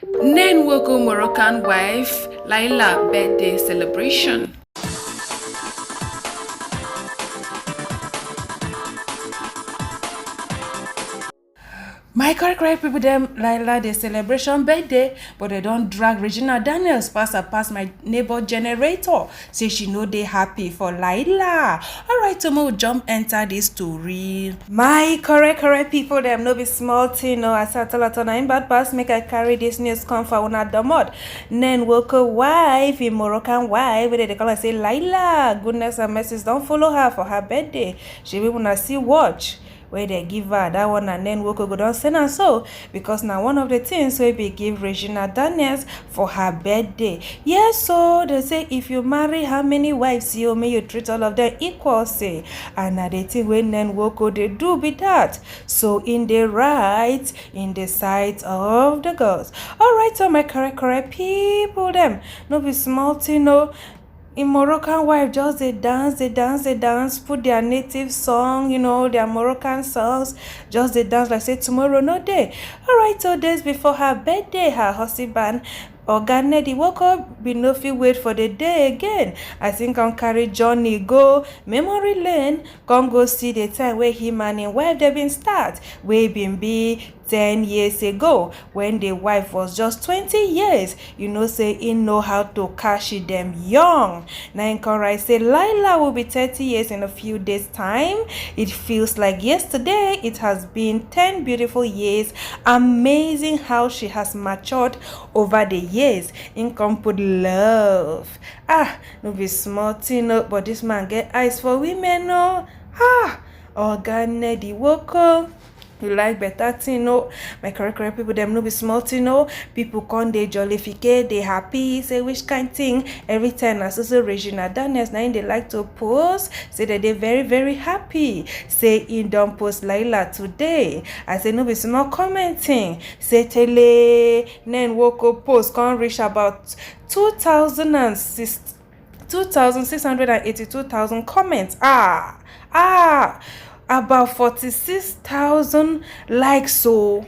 Nen Woko Moroccan wife Laila birthday celebration. My correct people them Laila the celebration birthday, but they don't drag Regina Daniels past my neighbor generator. Say she know they happy for Laila. Alright, so we'll jump enter this story. My correct people them no be small thing no. I said tell her in bad pass make I carry this news come for una domod. Nen Woko wife, a Moroccan wife, where they call her say Laila. Goodness and mercies don't follow her for her birthday. She will wanna see watch where they give her that one, and then Woko go don send her so because now one of the things we be give Regina Daniels for her birthday. Yes, so they say if you marry how many wives you may you treat all of them equal, say, and now the thing when then Woko they do be that. So in the right, in the sight of the girls. Alright, so my correct people them no be small thing no. In Moroccan wife just they dance, put their native song, their Moroccan songs, just they dance like say tomorrow no day. Alright, so days before her birthday, her husband Oga Nedi woke up, be no fit wait for the day again. I think I'll carry Johnny go memory lane, come go see the time where him and him wife they been start, wey been be 10 years ago when the wife was just 20 years. Say he know how to cash them young. Now in right say Laila will be 30 years in a few days time. It feels like yesterday. It has been 10 beautiful years. Amazing how she has matured over the years. In come put love. No be small thing, no, but this man get eyes for women, no. Oga Nedi woke up. You like better thing, no? My correct people them no be small thing, no. People come they jollificate, they happy, say which kind thing. Every time I see Regina Daniels now they like to post, say that they very happy. Say in don't post Laila today. I say no be small commenting. Say tele Nen Woko post can't reach about 2,682,000 comments. About 46,000 likes. So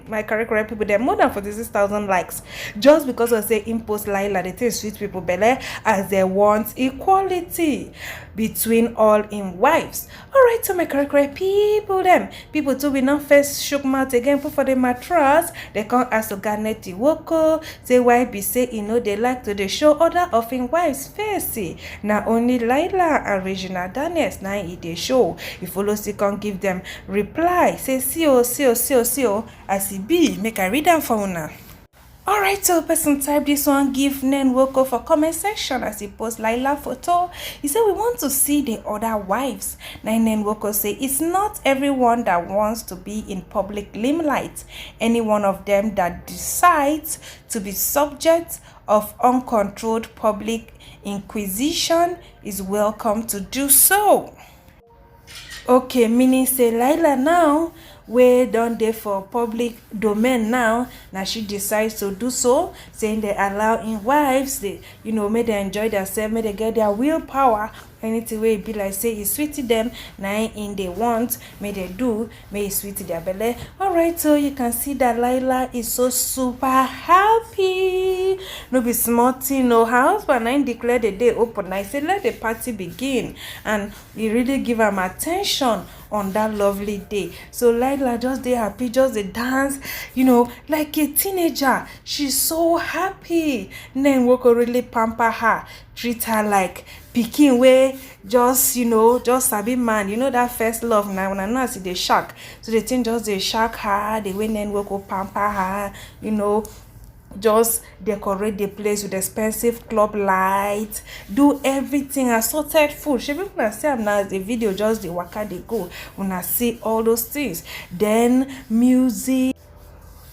my correct people there more than 46,000 likes just because I say impose Laila they take sweet people belly as they want equality between all in wives. Alright, so my correct people too we not first shook mouth again put for the mattress. They can't ask Oga Nedi Woko say why be say they like to the show other of in wives face. Now only Laila and Regina Daniels now they show. If follow see can give them reply say see as it be make I read them for una. Alright, so person type this one give Nen Woko for comment section as he post Laila photo. He said we want to see the other wives. Now Nen Woko say it's not everyone that wants to be in public limelight. Any one of them that decides to be subject of uncontrolled public inquisition is welcome to do so. Okay, meaning say Laila now wey don dey for public domain now she decides to do so, saying they allow in wives they may they enjoy themselves, may they get their willpower. Anything wey be like say e sweet them now in they want may they do, may e sweet their belly. Alright, so you can see that Laila is so super happy. No be small thing, no. Her husband now declare the day open. I say let the party begin, and he really give him attention on that lovely day. So Laila just dey happy, just dey dance, like a teenager. She's so happy. Nen Woko really pamper her, treat her like pikin wey just sabi man. That first love now when I know see the shock. So the thing just dey shock her, the way Nen Woko pamper her, just decorate the place with expensive club lights, do everything, assorted food. She people na see am now the video just the waka they go when I see all those things. Then music,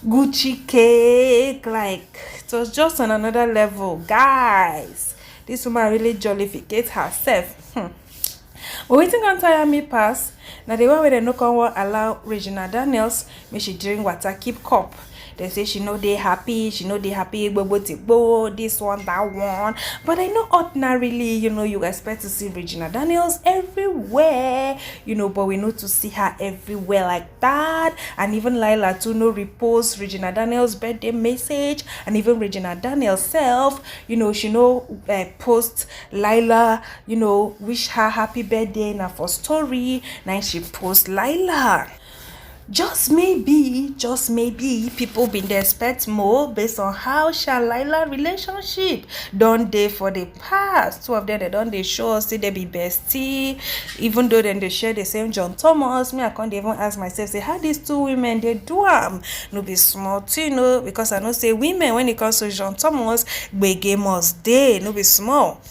Gucci cake, like it was just on another level, guys. This woman really jollificate herself. But waiting on tire me pass. Now the one where they no come allow Regina Daniels may she drink water, keep cup. They say she know they happy, this one, that one. But I know ordinarily, you expect to see Regina Daniels everywhere, but we know to see her everywhere like that. And even Lila too no repost Regina Daniels birthday message, and even Regina Daniels self, she post Lila, wish her happy birthday na for story. Now she post Lila. Just maybe, people been dey expect more based on how Lila relationship don dey for the past. Two of them, they don dey show us say they be bestie, even though then they share the same John Thomas. Me, I can't even ask myself, say, how these two women they do no be small too, because I know say women, when it comes to John Thomas, gbege must dey, no be small.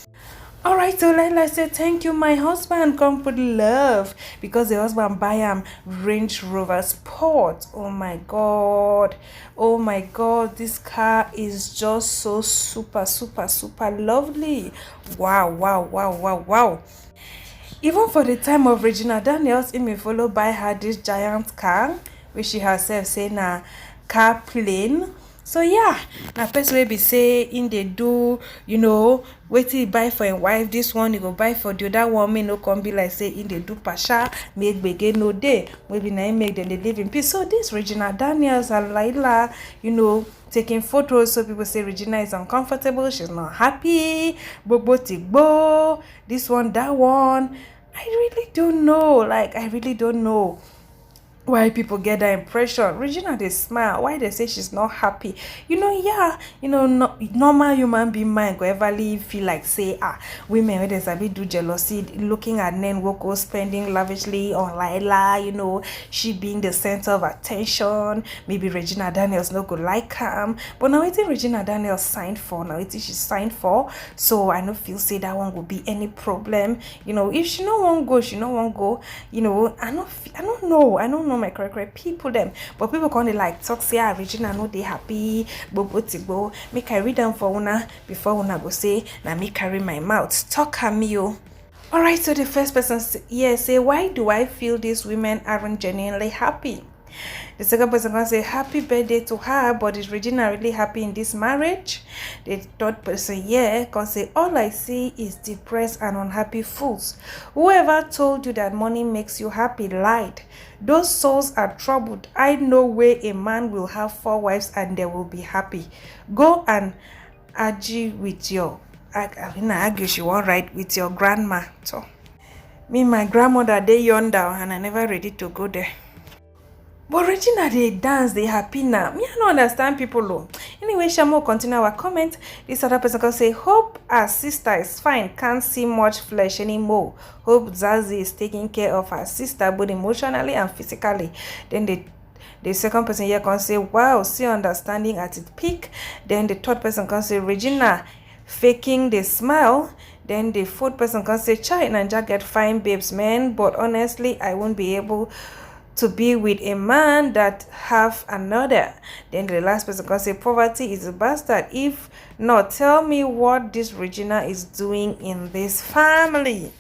Alright, so Lila said, thank you, my husband. Come put love, because the husband buy him Range Rover Sport. Oh my god, this car is just so super lovely. Wow. Even for the time of Regina Daniels, he may follow buy her this giant car, which she herself say na car plane. So yeah, na person wey be say in dey do, wetin he buy for him wife, this one he go buy for the other one. Me no come be like say in dey do pasha, make gbege no dey, maybe na him make them dey live in peace. So this Regina Daniels and Lila, taking photos, so people say Regina is uncomfortable, she's not happy, tigbo, this one, that one. I really don't know why people get that impression. Regina, they smile. Why they say she's not happy? Normal human being mind go ever feel like say, women when there's a bit do jealousy, looking at Nen Woko spending lavishly on Lila, she being the center of attention. Maybe Regina Daniels no go like him. But now it's Regina Daniels signed for. Now it's she signed for. So I don't feel say that one will be any problem. If she no won't go, she no won't go. I don't know my correct people them, but people kind of like talk say Regina no they happy, tigbo. Make I read them for una before una go say na me carry my mouth talk am you. Alright, so the first person say, why do I feel these women aren't genuinely happy? The second person can say happy birthday to her, but is Regina really happy in this marriage? The third person can say all I see is depressed and unhappy fools. Whoever told you that money makes you happy lied. Those souls are troubled. I know where a man will have 4 wives and they will be happy. Go and argue with your she won't write with your grandma. So me, my grandmother, they yonder and I never ready to go there. But Regina, they dance, they happy now. Me, I don't understand people though. Anyway, Shamo continue our comment. This other person can say, hope our sister is fine, can't see much flesh anymore. Hope Zazie is taking care of her sister both emotionally and physically. Then the second person here can say, wow, see understanding at its peak. Then the third person can say, Regina faking the smile. Then the fourth person can say, Chai Nanja get fine babes, man, but honestly, I won't be able to be with a man that have another. Then the last person can say, poverty is a bastard. If not, tell me what this Regina is doing in this family.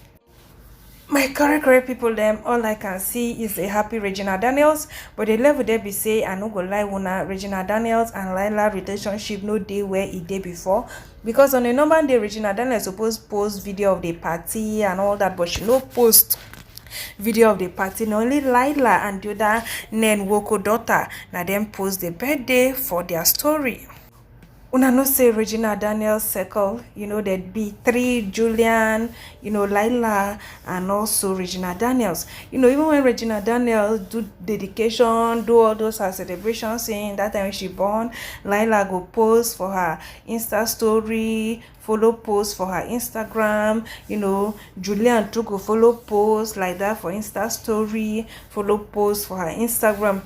My correct people, them all I can see is a happy Regina Daniels, but the level they be say I no go lie, una Regina Daniels and Lila relationship no day where it day before, because on a normal day Regina Daniels supposed post video of the party and all that, but she no post video of the party. Not only Lila and the other Nen Woko daughter now them post the birthday for their story. Una no say Regina Daniels circle, there'd be 3 Julian, Lila and also Regina Daniels. Even when Regina Daniels do dedication, do all those her celebrations, saying that time she born, Lila go post for her Insta story, follow post for her Instagram, Julian too go follow post like that for Insta story, follow post for her Instagram.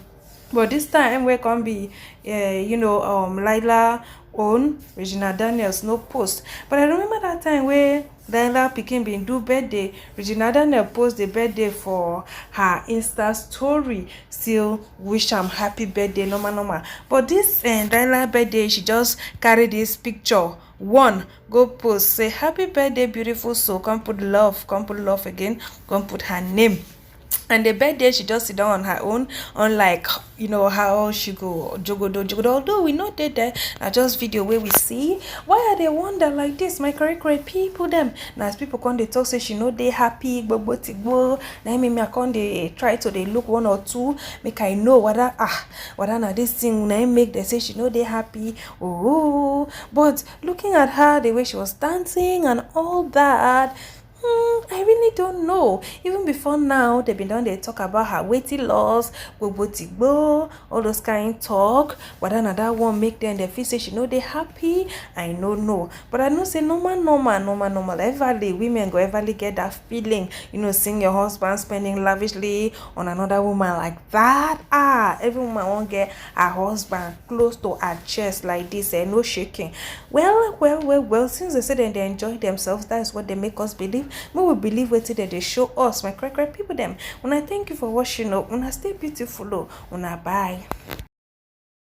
But this time we can be Lila own, Regina Daniels no post. But I remember that time where Lila Pikin been do birthday, Regina Daniels post the birthday for her Insta story, still wish am happy birthday normal. But this Lila birthday, she just carry this picture. One, go post, say happy birthday beautiful soul, come put love again, come put her name. and the birthday she just sit down on her own, unlike how she go jogodo jogodo, although we not did there. Na just video where we see. Why are they wonder like this, my correct people them? Now as people come they talk say she know they happy gbogbo tigbo. Now me I come they try to they look one or two make I know whether na this thing na make they say she know they happy. Oh, but looking at her the way she was dancing and all that, I really don't know. Even before now, they've been done. They talk about her weighty loss, tigbo, all those kind talk. But another one make them they feel say she know they happy. I don't know, but I know say normal. Everly women go everly get that feeling. Seeing your husband spending lavishly on another woman like that. Every woman won't get her husband close to her chest like this. No shaking. Well. Since they say that they enjoy themselves, that is what they make us believe. We will believe what they show us, my correct people them. When I thank you for watching up, when I stay beautiful, when I bye.